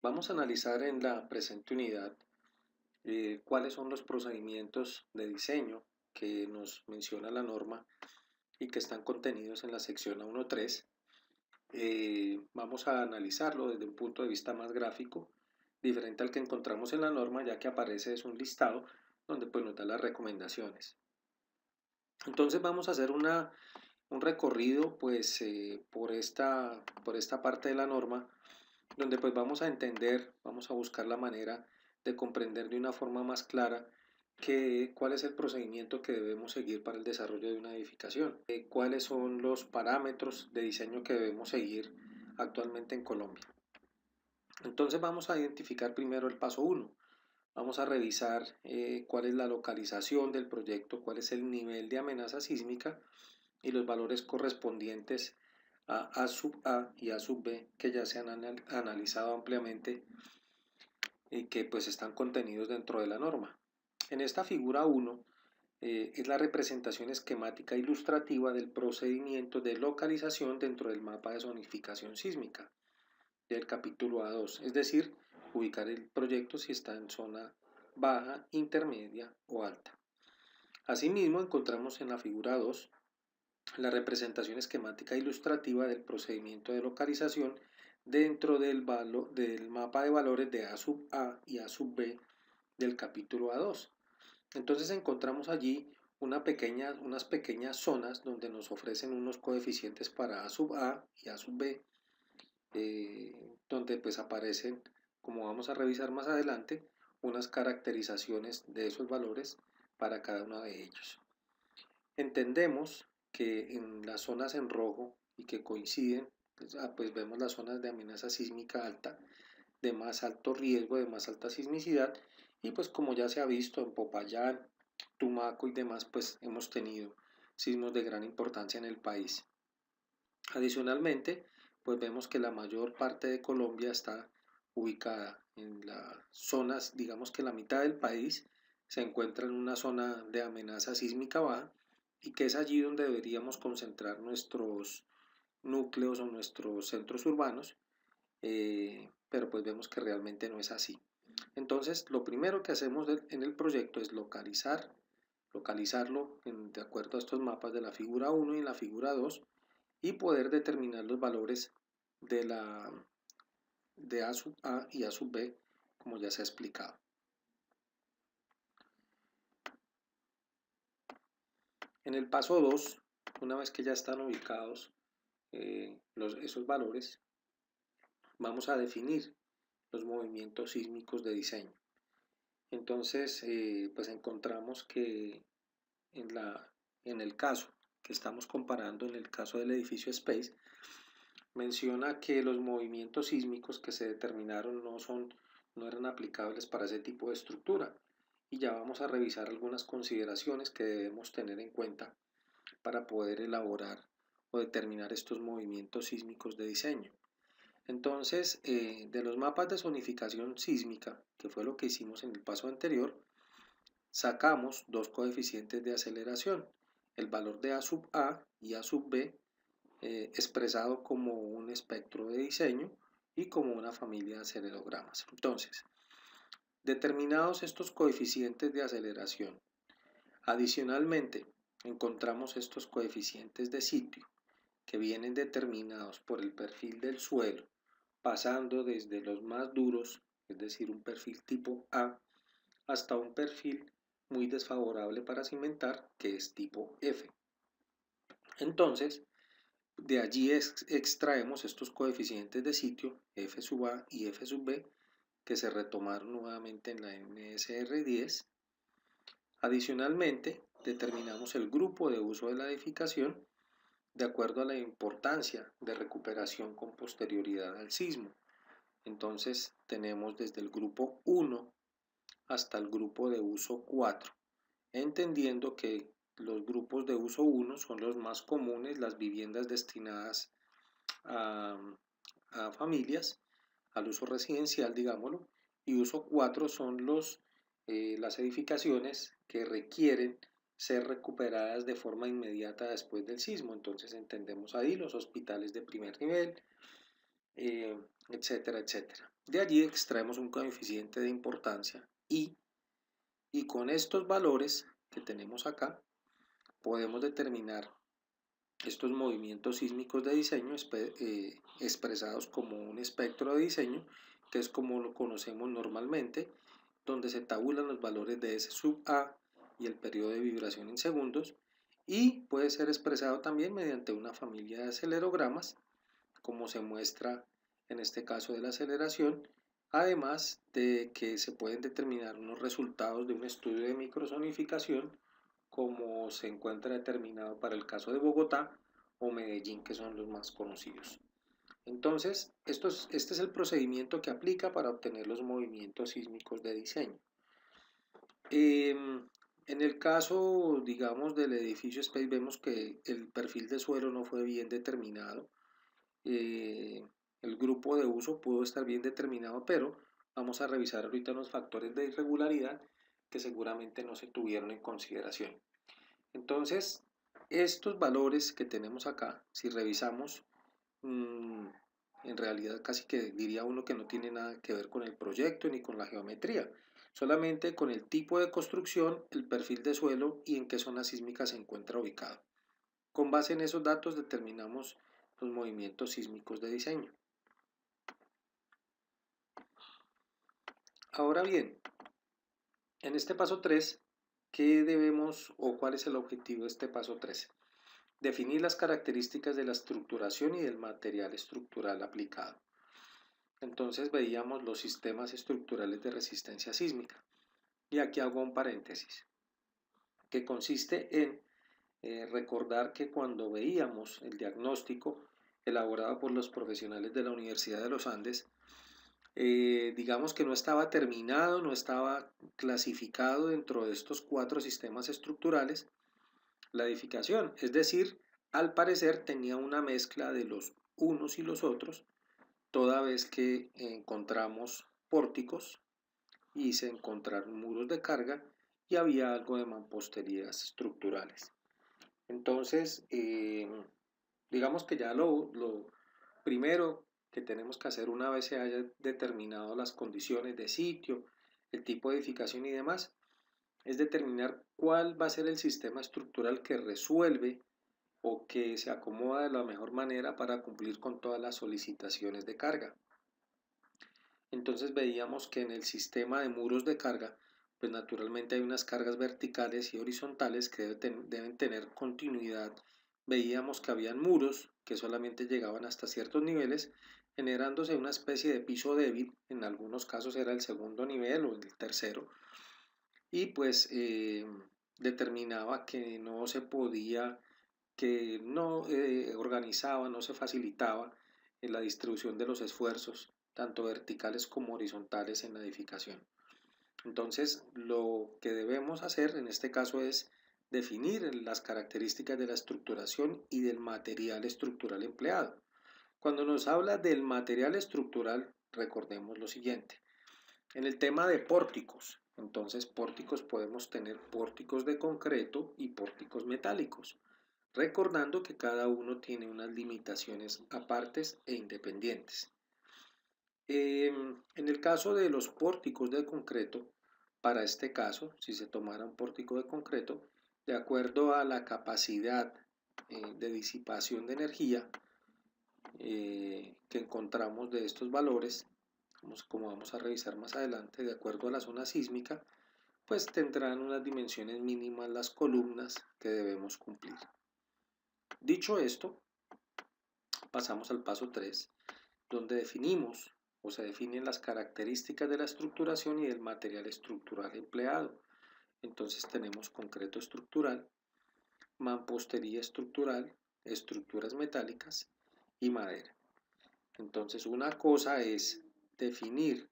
Vamos a analizar en la presente unidad cuáles son los procedimientos de diseño que nos menciona la norma y que están contenidos en la sección A1.3. Vamos a analizarlo desde un punto de vista más gráfico, diferente al que encontramos en la norma, ya que aparece es un listado donde pues, nos da las recomendaciones. Entonces vamos a hacer un recorrido pues, por esta parte de la norma, donde pues vamos a entender, vamos a buscar la manera de comprender de una forma más clara cuál es el procedimiento que debemos seguir para el desarrollo de una edificación, cuáles son los parámetros de diseño que debemos seguir actualmente en Colombia. Entonces vamos a identificar primero el paso 1. Vamos a revisar cuál es la localización del proyecto, cuál es el nivel de amenaza sísmica y los valores correspondientes a sub A y A sub B, que ya se han analizado ampliamente y que pues están contenidos dentro de la norma. En esta figura 1 es la representación esquemática ilustrativa del procedimiento de localización dentro del mapa de zonificación sísmica del capítulo A2, es decir, ubicar el proyecto si está en zona baja, intermedia o alta. Asimismo, encontramos en la figura 2 la representación esquemática ilustrativa del procedimiento de localización dentro del mapa de valores de A sub A y A sub B del capítulo A2. Entonces encontramos allí unas pequeñas zonas donde nos ofrecen unos coeficientes para A sub A y A sub B, donde pues aparecen, como vamos a revisar más adelante, unas caracterizaciones de esos valores para cada uno de ellos. Entendemos que en las zonas en rojo y que coinciden, pues vemos las zonas de amenaza sísmica alta, de más alto riesgo, de más alta sismicidad, y pues como ya se ha visto en Popayán, Tumaco y demás, pues hemos tenido sismos de gran importancia en el país. Adicionalmente, pues vemos que la mayor parte de Colombia está ubicada en las zonas, digamos que la mitad del país se encuentra en una zona de amenaza sísmica baja y que es allí donde deberíamos concentrar nuestros núcleos o nuestros centros urbanos, pero pues vemos que realmente no es así. Entonces, lo primero que hacemos en el proyecto es localizarlo de acuerdo a estos mapas de la figura 1 y en la figura 2 y poder determinar los valores de A sub A y A sub B, como ya se ha explicado. En el paso 2, una vez que ya están ubicados esos valores, vamos a definir los movimientos sísmicos de diseño. Entonces, pues encontramos que en, en el caso que estamos comparando, en el caso del edificio Space, menciona que los movimientos sísmicos que se determinaron no eran aplicables para ese tipo de estructura. Y ya vamos a revisar algunas consideraciones que debemos tener en cuenta para poder elaborar o determinar estos movimientos sísmicos de diseño. Entonces, de los mapas de zonificación sísmica, que fue lo que hicimos en el paso anterior, sacamos dos coeficientes de aceleración, el valor de A sub A y A sub B, expresado como un espectro de diseño y como una familia de acelerogramas. Entonces, determinados estos coeficientes de aceleración, adicionalmente encontramos estos coeficientes de sitio que vienen determinados por el perfil del suelo, pasando desde los más duros, es decir, un perfil tipo A, hasta un perfil muy desfavorable para cimentar, que es tipo F. Entonces, de allí extraemos estos coeficientes de sitio, F sub A y F sub B, que se retomaron nuevamente en la NSR 10. Adicionalmente, determinamos el grupo de uso de la edificación de acuerdo a la importancia de recuperación con posterioridad al sismo. Entonces, tenemos desde el grupo 1 hasta el grupo de uso 4, entendiendo que los grupos de uso 1 son los más comunes, las viviendas destinadas a, a familias, al uso residencial, digámoslo, y uso 4 son las edificaciones que requieren ser recuperadas de forma inmediata después del sismo. Entonces entendemos ahí los hospitales de primer nivel, etcétera, etcétera. De allí extraemos un coeficiente de importancia y con estos valores que tenemos acá podemos determinar estos movimientos sísmicos de diseño expresados como un espectro de diseño, que es como lo conocemos normalmente, donde se tabulan los valores de S sub A y el periodo de vibración en segundos, y puede ser expresado también mediante una familia de acelerogramas, como se muestra en este caso de la aceleración, además de que se pueden determinar unos resultados de un estudio de microsonificación, como se encuentra determinado para el caso de Bogotá o Medellín, que son los más conocidos. Entonces, este es el procedimiento que aplica para obtener los movimientos sísmicos de diseño. En el caso, digamos, del edificio Space, vemos que el perfil de suelo no fue bien determinado. El grupo de uso pudo estar bien determinado, pero vamos a revisar ahorita unos factores de irregularidad que seguramente no se tuvieron en consideración. Entonces, estos valores que tenemos acá, si revisamos, en realidad casi que diría uno que no tiene nada que ver con el proyecto ni con la geometría, solamente con el tipo de construcción, el perfil de suelo y en qué zona sísmica se encuentra ubicado. Con base en esos datos determinamos los movimientos sísmicos de diseño. Ahora bien, en este paso 3, ¿qué debemos o cuál es el objetivo de este paso 3? Definir las características de la estructuración y del material estructural aplicado. Entonces veíamos los sistemas estructurales de resistencia sísmica. Y aquí hago un paréntesis, que consiste en recordar que cuando veíamos el diagnóstico elaborado por los profesionales de la Universidad de los Andes, digamos que no estaba terminado, no estaba clasificado dentro de estos 4 sistemas estructurales la edificación, es decir, al parecer tenía una mezcla de los unos y los otros, toda vez que encontramos pórticos y se encontraron muros de carga y había algo de mamposterías estructurales. Entonces, digamos que ya lo primero que tenemos que hacer una vez se haya determinado las condiciones de sitio, el tipo de edificación y demás, es determinar cuál va a ser el sistema estructural que resuelve o que se acomoda de la mejor manera para cumplir con todas las solicitaciones de carga. Entonces veíamos que en el sistema de muros de carga, pues naturalmente hay unas cargas verticales y horizontales que deben tener continuidad. Veíamos que habían muros que solamente llegaban hasta ciertos niveles, generándose una especie de piso débil, en algunos casos era el segundo nivel o el tercero, y pues determinaba que no se podía, que no organizaba, no se facilitaba en la distribución de los esfuerzos, tanto verticales como horizontales en la edificación. Entonces, lo que debemos hacer en este caso es definir las características de la estructuración y del material estructural empleado. Cuando nos habla del material estructural, recordemos lo siguiente. En el tema de pórticos, entonces pórticos podemos tener pórticos de concreto y pórticos metálicos, recordando que cada uno tiene unas limitaciones apartes e independientes. En el caso de los pórticos de concreto, para este caso, si se tomara un pórtico de concreto, de acuerdo a la capacidad de disipación de energía que encontramos de estos valores, como vamos a revisar más adelante, de acuerdo a la zona sísmica, pues tendrán unas dimensiones mínimas las columnas que debemos cumplir. Dicho esto, pasamos al paso 3, donde definimos o se definen las características de la estructuración y del material estructural empleado. Entonces tenemos concreto estructural, mampostería estructural, estructuras metálicas y madera. Entonces una cosa es definir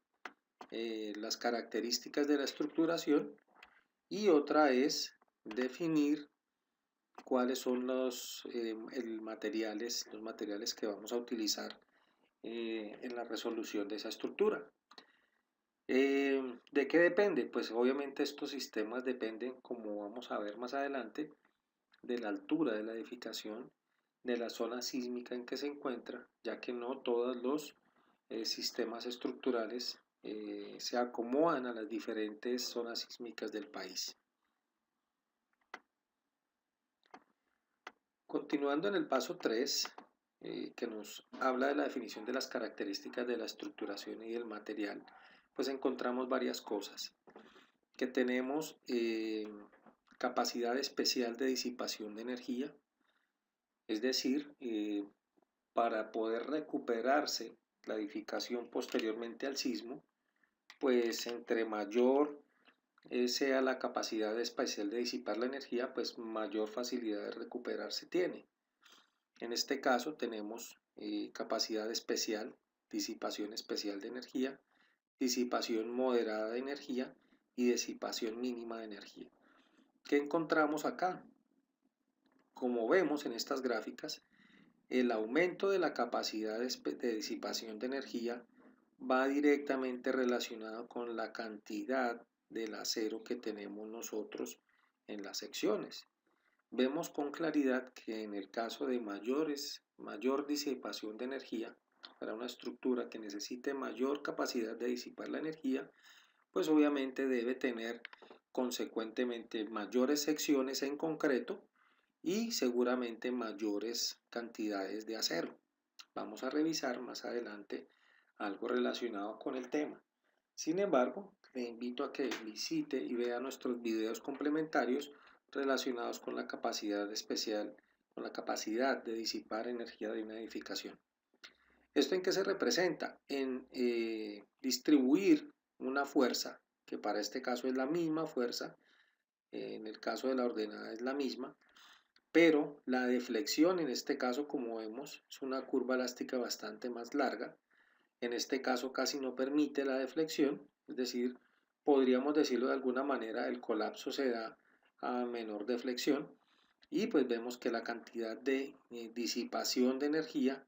las características de la estructuración y otra es definir cuáles son los materiales que vamos a utilizar en la resolución de esa estructura. ¿De qué depende? Pues obviamente estos sistemas dependen, como vamos a ver más adelante, de la altura de la edificación, de la zona sísmica en que se encuentra, ya que no todos los sistemas estructurales se acomodan a las diferentes zonas sísmicas del país. Continuando en el paso 3, que nos habla de la definición de las características de la estructuración y del material, pues encontramos varias cosas. Que tenemos capacidad especial de disipación de energía, es decir, para poder recuperarse la edificación posteriormente al sismo, pues entre mayor sea la capacidad especial de disipar la energía, pues mayor facilidad de recuperarse tiene. En este caso tenemos capacidad especial, disipación especial de energía, disipación moderada de energía y disipación mínima de energía. ¿Qué encontramos acá? Como vemos en estas gráficas, el aumento de la capacidad de disipación de energía va directamente relacionado con la cantidad del acero que tenemos nosotros en las secciones. Vemos con claridad que en el caso de mayor disipación de energía, para una estructura que necesite mayor capacidad de disipar la energía, pues obviamente debe tener consecuentemente mayores secciones en concreto y seguramente mayores cantidades de acero. Vamos a revisar más adelante algo relacionado con el tema. Sin embargo, le invito a que visite y vea nuestros videos complementarios relacionados con la capacidad especial, con la capacidad de disipar energía de una edificación. ¿Esto en qué se representa? En distribuir una fuerza, que para este caso es la misma fuerza, en el caso de la ordenada es la misma, pero la deflexión en este caso, como vemos, es una curva elástica bastante más larga. En este caso casi no permite la deflexión, es decir, podríamos decirlo de alguna manera, el colapso se da a menor deflexión y pues vemos que la cantidad de disipación de energía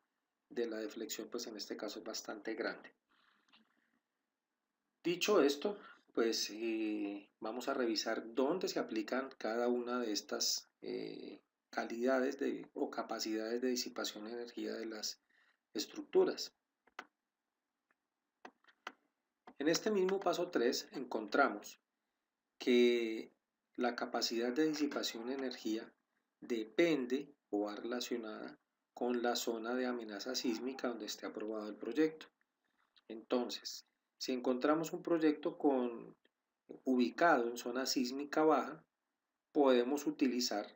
de la deflexión pues en este caso es bastante grande. Dicho esto, pues vamos a revisar dónde se aplican cada una de estas calidades o capacidades de disipación de energía de las estructuras. En este mismo paso 3 encontramos que la capacidad de disipación de energía depende o va relacionada con la zona de amenaza sísmica donde esté aprobado el proyecto. Entonces, si encontramos un proyecto ubicado en zona sísmica baja, podemos utilizar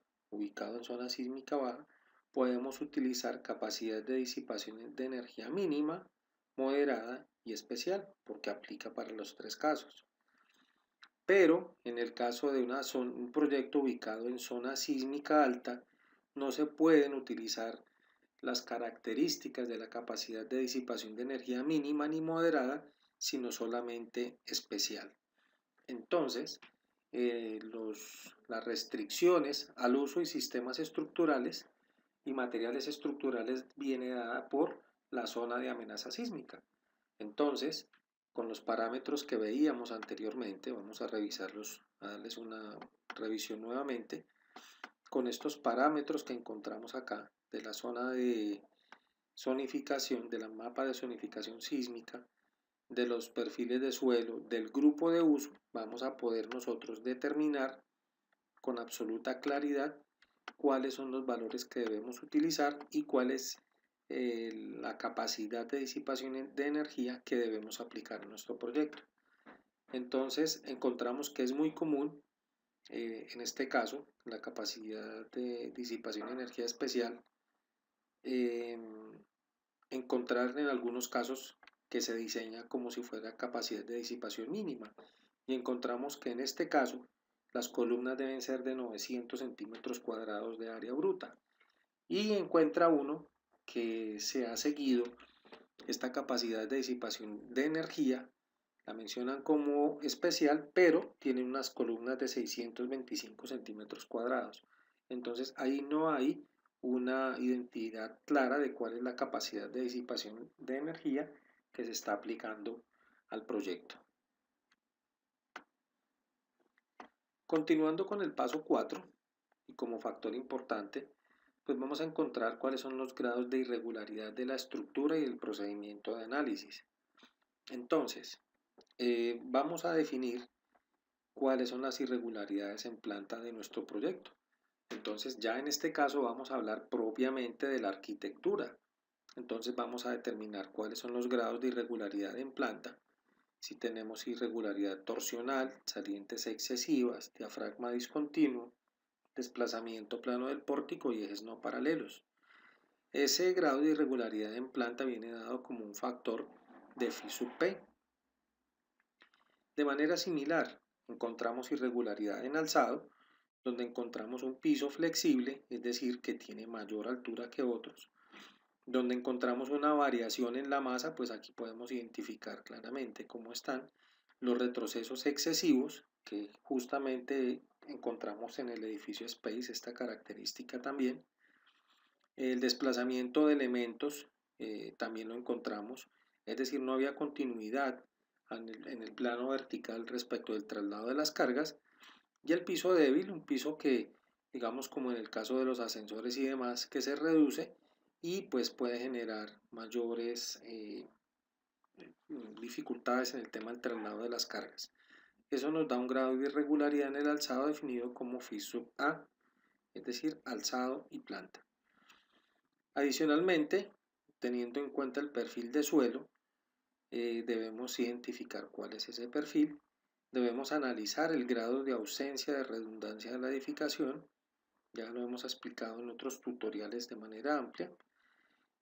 capacidad de disipación de energía mínima, moderada y especial, porque aplica para los tres casos. Pero en el caso de un proyecto ubicado en zona sísmica alta, no se pueden utilizar las características de la capacidad de disipación de energía mínima ni moderada, sino solamente especial. Entonces, las restricciones al uso de sistemas estructurales y materiales estructurales viene dada por la zona de amenaza sísmica. Entonces, con los parámetros que veíamos anteriormente, vamos a revisarlos, a darles una revisión nuevamente. Con estos parámetros que encontramos acá de la zona de zonificación, de la mapa de zonificación sísmica, de los perfiles de suelo, del grupo de uso, vamos a poder nosotros determinar con absoluta claridad cuáles son los valores que debemos utilizar y cuál es la capacidad de disipación de energía que debemos aplicar en nuestro proyecto. Entonces encontramos que es muy común, en este caso, la capacidad de disipación de energía especial, encontrar en algunos casos que se diseña como si fuera capacidad de disipación mínima y encontramos que en este caso las columnas deben ser de 900 centímetros cuadrados de área bruta y encuentra uno que se ha seguido esta capacidad de disipación de energía, la mencionan como especial, pero tienen unas columnas de 625 centímetros cuadrados. Entonces ahí no hay una identidad clara de cuál es la capacidad de disipación de energía que se está aplicando al proyecto. Continuando con el paso 4, y como factor importante, pues vamos a encontrar cuáles son los grados de irregularidad de la estructura y el procedimiento de análisis. Entonces, vamos a definir cuáles son las irregularidades en planta de nuestro proyecto. Entonces, ya en este caso vamos a hablar propiamente de la arquitectura. Entonces vamos a determinar cuáles son los grados de irregularidad en planta. Si tenemos irregularidad torsional, salientes excesivas, diafragma discontinuo, desplazamiento plano del pórtico y ejes no paralelos. Ese grado de irregularidad en planta viene dado como un factor de phi sub p. De manera similar, encontramos irregularidad en alzado, donde encontramos un piso flexible, es decir, que tiene mayor altura que otros. Donde encontramos una variación en la masa, pues aquí podemos identificar claramente cómo están los retrocesos excesivos, que justamente encontramos en el edificio Space, esta característica también. El desplazamiento de elementos también lo encontramos, es decir, no había continuidad en el plano vertical respecto del traslado de las cargas. Y el piso débil, un piso que, digamos como en el caso de los ascensores y demás, que se reduce y pues puede generar mayores dificultades en el tema del traslado de las cargas. Eso nos da un grado de irregularidad en el alzado definido como phi sub A, es decir, alzado y planta. Adicionalmente, teniendo en cuenta el perfil de suelo, debemos identificar cuál es ese perfil, debemos analizar el grado de ausencia de redundancia de la edificación, ya lo hemos explicado en otros tutoriales de manera amplia,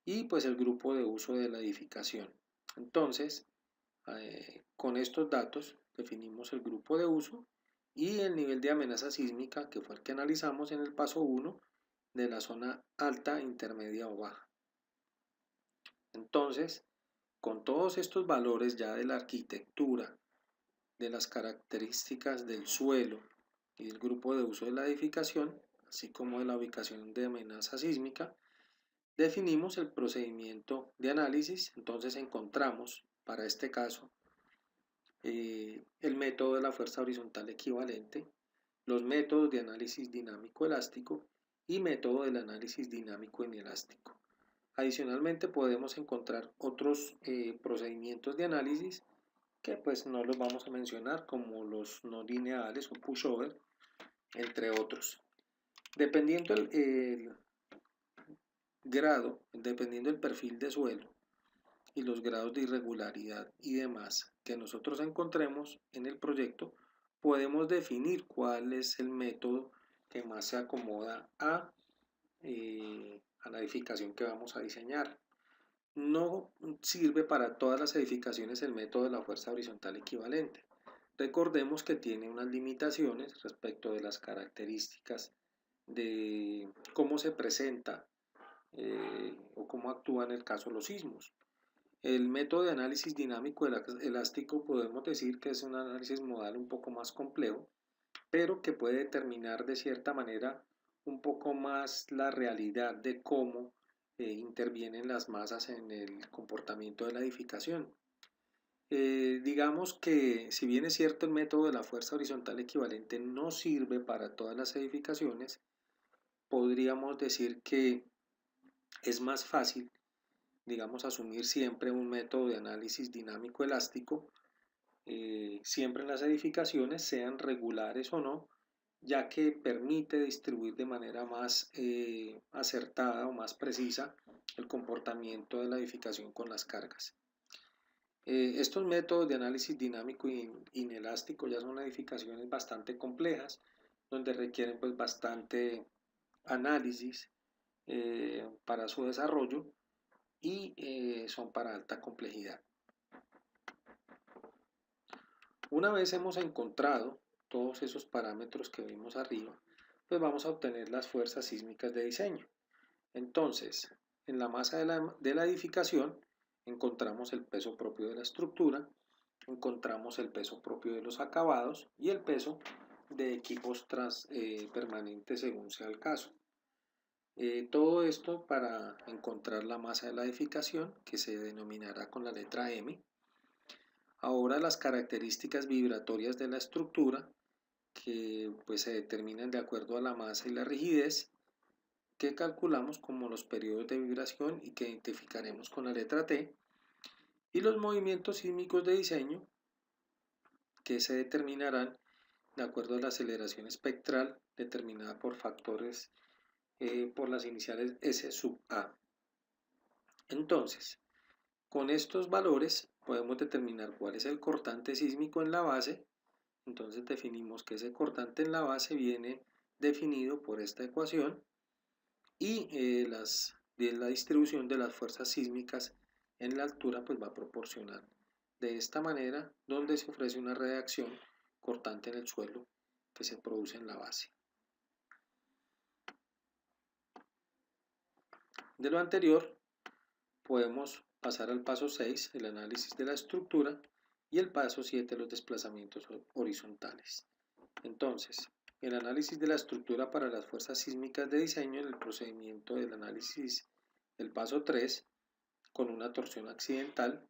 y pues el grupo de uso de la edificación. Entonces, con estos datos definimos el grupo de uso y el nivel de amenaza sísmica, que fue el que analizamos en el paso 1 de la zona alta, intermedia o baja. Entonces, con todos estos valores ya de la arquitectura, de las características del suelo y del grupo de uso de la edificación, así como de la ubicación de amenaza sísmica, definimos el procedimiento de análisis. Entonces encontramos, para este caso, el método de la fuerza horizontal equivalente, los métodos de análisis dinámico elástico y método del análisis dinámico inelástico. Adicionalmente podemos encontrar otros procedimientos de análisis que pues no los vamos a mencionar, como los no lineales o pushover, entre otros. Dependiendo el grado, dependiendo del perfil de suelo y los grados de irregularidad y demás que nosotros encontremos en el proyecto, podemos definir cuál es el método que más se acomoda a la edificación que vamos a diseñar. No sirve para todas las edificaciones el método de la fuerza horizontal equivalente. Recordemos que tiene unas limitaciones respecto de las características de cómo se presenta o cómo actúa en el caso de los sismos. El método de análisis dinámico elástico podemos decir que es un análisis modal un poco más complejo, pero que puede determinar de cierta manera un poco más la realidad de cómo intervienen las masas en el comportamiento de la edificación. Digamos que si bien es cierto el método de la fuerza horizontal equivalente no sirve para todas las edificaciones, podríamos decir que es más fácil, digamos, asumir siempre un método de análisis dinámico elástico, siempre en las edificaciones, sean regulares o no, ya que permite distribuir de manera más acertada o más precisa el comportamiento de la edificación con las cargas. Estos métodos de análisis dinámico e inelástico ya son edificaciones bastante complejas, donde requieren pues bastante análisis para su desarrollo y son para alta complejidad. Una vez hemos encontrado todos esos parámetros que vimos arriba, pues vamos a obtener las fuerzas sísmicas de diseño. Entonces, en la masa de la edificación encontramos el peso propio de la estructura, encontramos el peso propio de los acabados y el peso de equipos permanentes según sea el caso. Todo esto para encontrar la masa de la edificación, que se denominará con la letra M. Ahora las características vibratorias de la estructura, que pues se determinan de acuerdo a la masa y la rigidez, que calculamos como los periodos de vibración y que identificaremos con la letra T, y los movimientos sísmicos de diseño que se determinarán de acuerdo a la aceleración espectral determinada por factores por las iniciales S sub A. Entonces, con estos valores podemos determinar cuál es el cortante sísmico en la base. Entonces definimos que ese cortante en la base viene definido por esta ecuación y la distribución de las fuerzas sísmicas en la altura pues va a proporcionar de esta manera, donde se ofrece una reacción cortante en el suelo que se produce en la base. De lo anterior podemos pasar al paso 6, el análisis de la estructura, y el paso 7, los desplazamientos horizontales. Entonces, el análisis de la estructura para las fuerzas sísmicas de diseño en el procedimiento del análisis del paso 3 con una torsión accidental,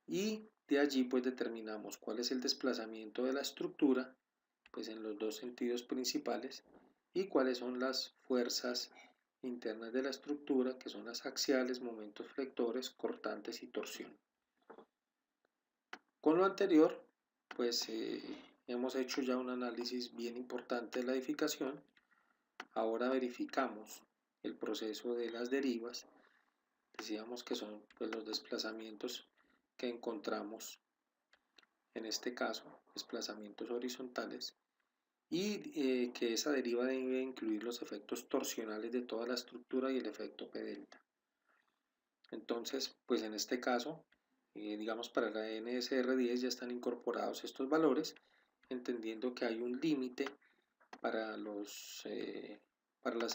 y de allí pues determinamos cuál es el desplazamiento de la estructura pues en los dos sentidos principales y cuáles son las fuerzas internas de la estructura, que son las axiales, momentos flectores, cortantes y torsión. Con lo anterior pues hemos hecho ya un análisis bien importante de la edificación. Ahora verificamos el proceso de las derivas. Decíamos que son pues, los desplazamientos que encontramos, en este caso desplazamientos horizontales, y que esa deriva debe incluir los efectos torsionales de toda la estructura y el efecto P delta. Entonces, pues en este caso, digamos para la NSR10 ya están incorporados estos valores, entendiendo que hay un límite para las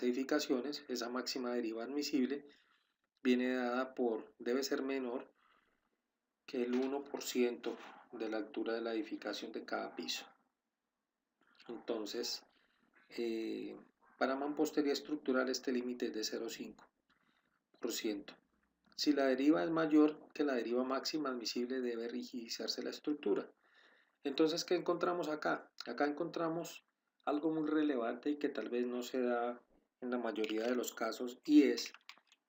edificaciones. Esa máxima deriva admisible viene dada por, debe ser menor que el 1% de la altura de la edificación de cada piso. Entonces, para mampostería estructural este límite es de 0,5%. Si la deriva es mayor que la deriva máxima admisible, debe rigidizarse la estructura. Entonces, ¿qué encontramos acá? Acá encontramos algo muy relevante y que tal vez no se da en la mayoría de los casos, y es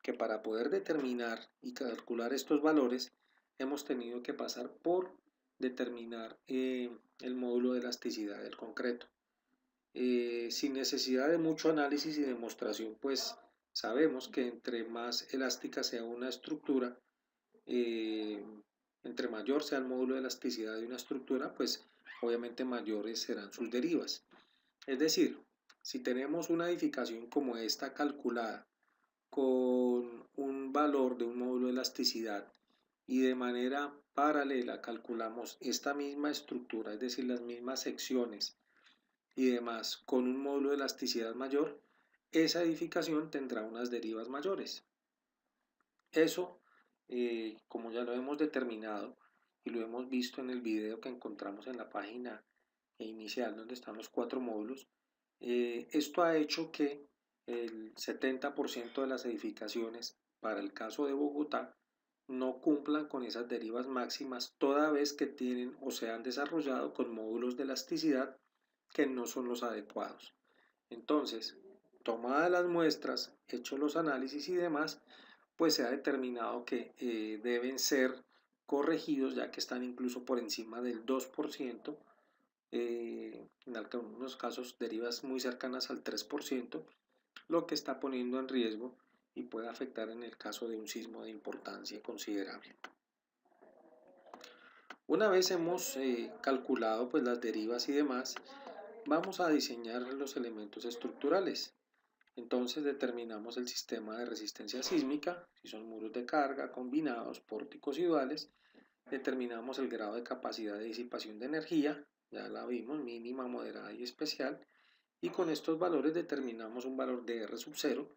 que para poder determinar y calcular estos valores hemos tenido que pasar por determinar el módulo de elasticidad del concreto. Sin necesidad de mucho análisis y demostración, pues sabemos que entre más elástica sea una estructura, entre mayor sea el módulo de elasticidad de una estructura, pues obviamente mayores serán sus derivas. Es decir, si tenemos una edificación como esta calculada con un valor de un módulo de elasticidad y de manera paralela calculamos esta misma estructura, es decir, las mismas secciones y demás con un módulo de elasticidad mayor, esa edificación tendrá unas derivas mayores. Eso, como ya lo hemos determinado y lo hemos visto en el video que encontramos en la página inicial donde están los 4 módulos, esto ha hecho que el 70% de las edificaciones para el caso de Bogotá no cumplan con esas derivas máximas, toda vez que tienen o se han desarrollado con módulos de elasticidad que no son los adecuados. Entonces, tomadas las muestras, hechos los análisis y demás, pues se ha determinado que deben ser corregidos, ya que están incluso por encima del 2%, en algunos casos derivas muy cercanas al 3%, lo que está poniendo en riesgo y puede afectar en el caso de un sismo de importancia considerable. Una vez hemos calculado pues las derivas y demás, vamos a diseñar los elementos estructurales. Entonces determinamos el sistema de resistencia sísmica, si son muros de carga, combinados, pórticos y duales. Determinamos el grado de capacidad de disipación de energía, ya la vimos, mínima, moderada y especial. Y con estos valores determinamos un valor de R sub 0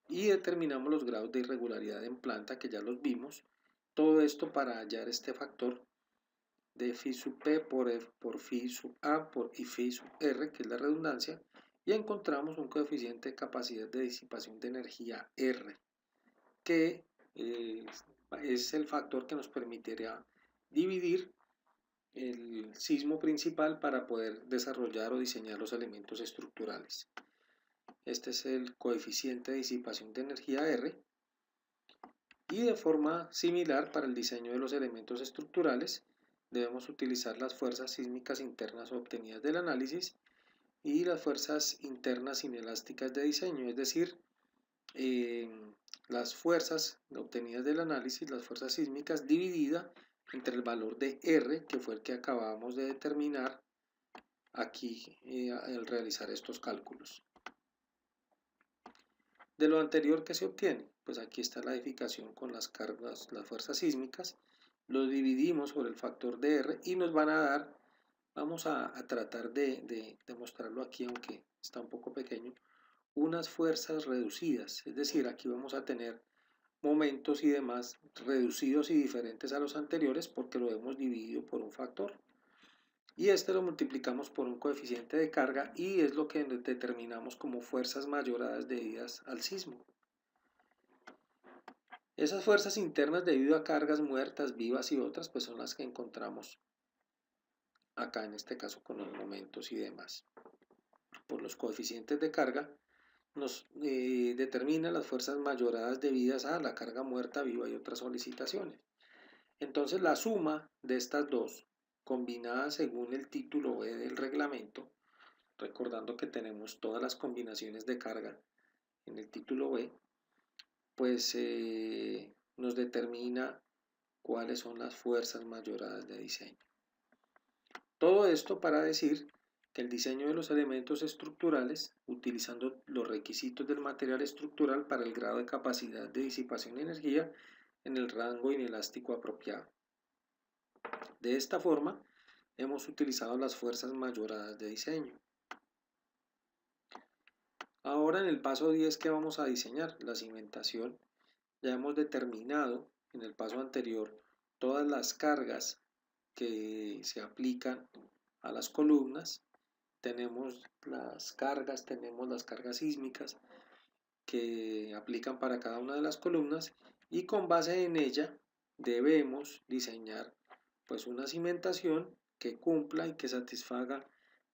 y determinamos los grados de irregularidad en planta, que ya los vimos. Todo esto para hallar este factor de phi sub p por phi sub a y phi sub r, que es la redundancia, y encontramos un coeficiente de capacidad de disipación de energía R, que es el factor que nos permitirá dividir el sismo principal para poder desarrollar o diseñar los elementos estructurales. Este es el coeficiente de disipación de energía R. Y de forma similar para el diseño de los elementos estructurales, debemos utilizar las fuerzas sísmicas internas obtenidas del análisis y las fuerzas internas inelásticas de diseño, es decir, eh, las fuerzas obtenidas del análisis, las fuerzas sísmicas dividida entre el valor de R, que fue el que acabamos de determinar aquí al realizar estos cálculos. De lo anterior que se obtiene, pues aquí está la edificación con las cargas, las fuerzas sísmicas, lo dividimos por el factor de R y nos van a dar, vamos a tratar de mostrarlo aquí, aunque está un poco pequeño, unas fuerzas reducidas, es decir, aquí vamos a tener momentos y demás reducidos y diferentes a los anteriores porque lo hemos dividido por un factor. Y este lo multiplicamos por un coeficiente de carga y es lo que determinamos como fuerzas mayoradas debidas al sismo. Esas fuerzas internas debido a cargas muertas, vivas y otras, pues son las que encontramos acá en este caso con los momentos y demás. Por los coeficientes de carga nos determina las fuerzas mayoradas debidas a la carga muerta, viva y otras solicitaciones. Entonces la suma de estas dos, combinadas según el título B del reglamento, recordando que tenemos todas las combinaciones de carga en el título B, pues nos determina cuáles son las fuerzas mayoradas de diseño. Todo esto para decir que el diseño de los elementos estructurales, utilizando los requisitos del material estructural para el grado de capacidad de disipación de energía en el rango inelástico apropiado. De esta forma, hemos utilizado las fuerzas mayoradas de diseño. Ahora en el paso 10 que vamos a diseñar, la cimentación, ya hemos determinado en el paso anterior todas las cargas que se aplican a las columnas. Tenemos las cargas sísmicas que aplican para cada una de las columnas y con base en ella debemos diseñar pues una cimentación que cumpla y que satisfaga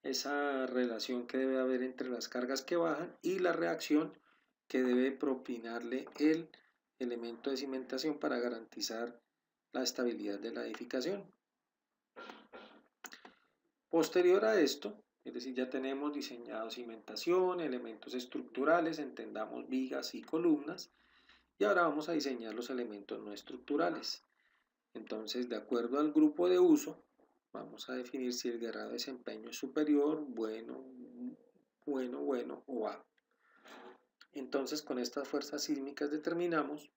esa relación que debe haber entre las cargas que bajan y la reacción que debe propinarle el elemento de cimentación para garantizar la estabilidad de la edificación. Posterior a esto, es decir, ya tenemos diseñado cimentación, elementos estructurales, entendamos vigas y columnas, y ahora vamos a diseñar los elementos no estructurales. Entonces, de acuerdo al grupo de uso, vamos a definir si el grado de desempeño es superior, bueno o bajo. Entonces, con estas fuerzas sísmicas determinamos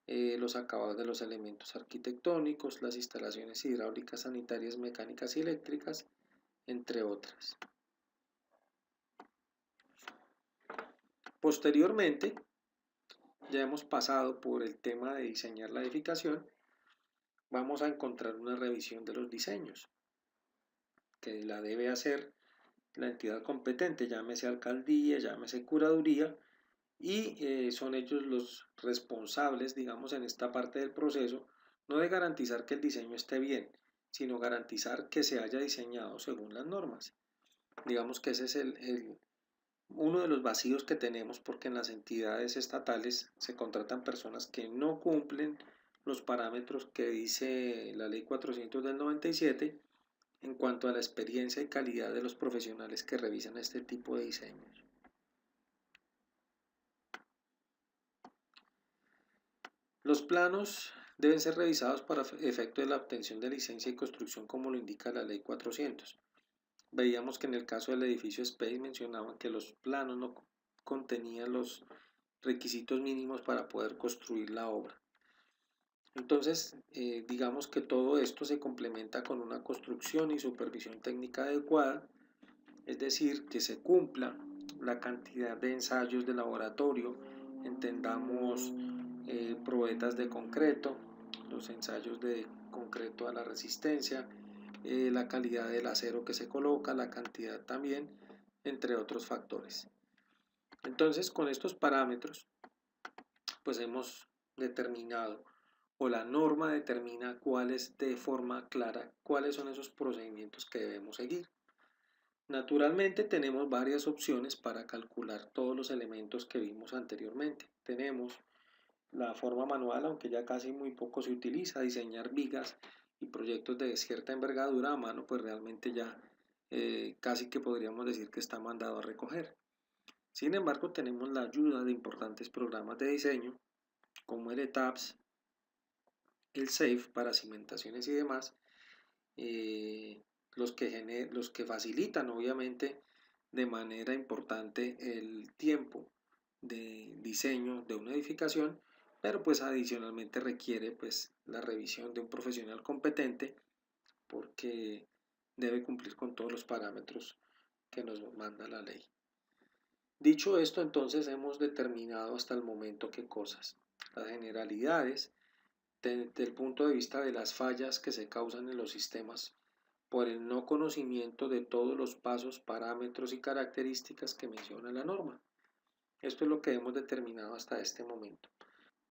los acabados de los elementos arquitectónicos, las instalaciones hidráulicas, sanitarias, mecánicas y eléctricas, entre otras. Posteriormente, ya hemos pasado por el tema de diseñar la edificación, vamos a encontrar una revisión de los diseños, que la debe hacer la entidad competente, llámese alcaldía, llámese curaduría, y son ellos los responsables, digamos, en esta parte del proceso, no de garantizar que el diseño esté bien, sino garantizar que se haya diseñado según las normas. Digamos que ese es uno de los vacíos que tenemos porque en las entidades estatales se contratan personas que no cumplen los parámetros que dice la ley 400 del 97 en cuanto a la experiencia y calidad de los profesionales que revisan este tipo de diseños. Los planos deben ser revisados para efecto de la obtención de licencia y construcción como lo indica la ley 400. Veíamos que en el caso del edificio Space mencionaban que los planos no contenían los requisitos mínimos para poder construir la obra. Entonces, digamos que todo esto se complementa con una construcción y supervisión técnica adecuada, es decir, que se cumpla la cantidad de ensayos de laboratorio, entendamos probetas de concreto, los ensayos de concreto a la resistencia, la calidad del acero que se coloca, la cantidad también, entre otros factores. Entonces, con estos parámetros, pues hemos determinado, o la norma determina cuáles de forma clara, cuáles son esos procedimientos que debemos seguir. Naturalmente tenemos varias opciones para calcular todos los elementos que vimos anteriormente. Tenemos la forma manual, aunque ya casi muy poco se utiliza, diseñar vigas y proyectos de cierta envergadura a mano, pues realmente ya casi que podríamos decir que está mandado a recoger. Sin embargo, tenemos la ayuda de importantes programas de diseño como el ETABS, el SAFE para cimentaciones y demás, eh, los que facilitan obviamente de manera importante el tiempo de diseño de una edificación, pero pues adicionalmente requiere pues la revisión de un profesional competente porque debe cumplir con todos los parámetros que nos manda la ley. Dicho esto, entonces hemos determinado hasta el momento qué cosas. Las generalidades desde el punto de vista de las fallas que se causan en los sistemas por el no conocimiento de todos los pasos, parámetros y características que menciona la norma. Esto es lo que hemos determinado hasta este momento.